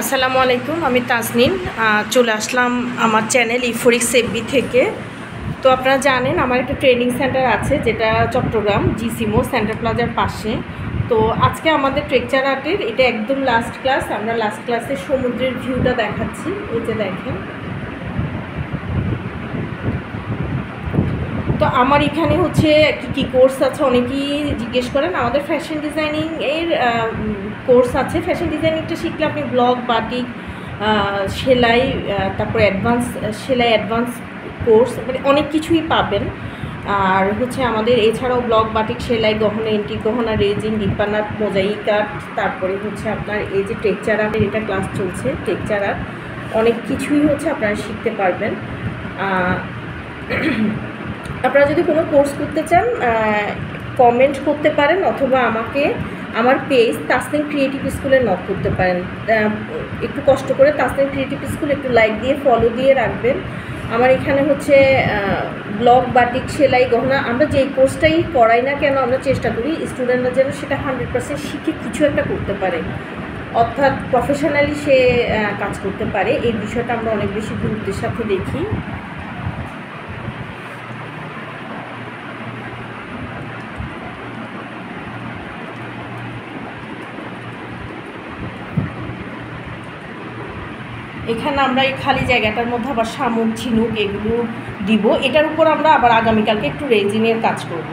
আসসালামু আলাইকুম, আমি তাসনিম। চলে আসলাম আমার চ্যানেল ইফোরিক্স এফবি থেকে। তো আপনারা জানেন আমার একটা ট্রেনিং সেন্টার আছে, যেটা চট্টগ্রাম জিসিমো সেন্টার প্লাজার পাশে। তো আজকে আমাদের টেক্সচার আর্টের এটা একদম লাস্ট ক্লাস। আমরা লাস্ট ক্লাসে সমুদ্রের ভিউটা দেখাচ্ছি। এই যে দেখেন, তো আমার এখানে হচ্ছে কী কোর্স আছে অনেকেই জিজ্ঞেস করেন। আমাদের ফ্যাশন ডিজাইনিং এর কোর্স আছে। ফ্যাশন ডিজাইনিংটা শিখলে আপনি ব্লগ, বাটিক, সেলাই, তারপরে অ্যাডভান্স সেলাই, অ্যাডভান্স কোর্স, মানে অনেক কিছুই পাবেন। আর হচ্ছে আমাদের এছাড়াও ব্লগ, বাটিক, সেলাই, গহনা, এন্টিক গহনা, রেজিং, ডিপান আর্ট, মোজাইক আর্ট, তারপরে হচ্ছে আপনার এই যে টেক্সচার আর্টের এটা ক্লাস চলছে। টেক্সচার আর্ট অনেক কিছুই হচ্ছে আপনারা শিখতে পারবেন। আপনারা যদি কোনো কোর্স করতে চান কমেন্ট করতে পারেন, অথবা আমাকে আমার পেজ তাসনিম ক্রিয়েটিভ স্কুলে নক করতে পারেন। একটু কষ্ট করে তাসনিম ক্রিয়েটিভ স্কুল একটু লাইক দিয়ে ফলো দিয়ে রাখবেন। আমার এখানে হচ্ছে ব্লগ, বাটিক, সেলাই, গহনা, আমরা যেই কোর্সটাই করাই না কেন আমরা চেষ্টা করি স্টুডেন্টরা যেন সেটা 100% শিখে কিছু একটা করতে পারে, অর্থাৎ প্রফেশনালি সে কাজ করতে পারে। এই বিষয়টা আমরা অনেক বেশি গুরুত্বের সাথে দেখি। এখানে আমরা এই খালি জায়গাটার মধ্যে আবার শামুক, ঝিনুক এগুলো দিব। এটার উপর আমরা আবার আগামীকালকে একটু রেজিনের কাজ করব।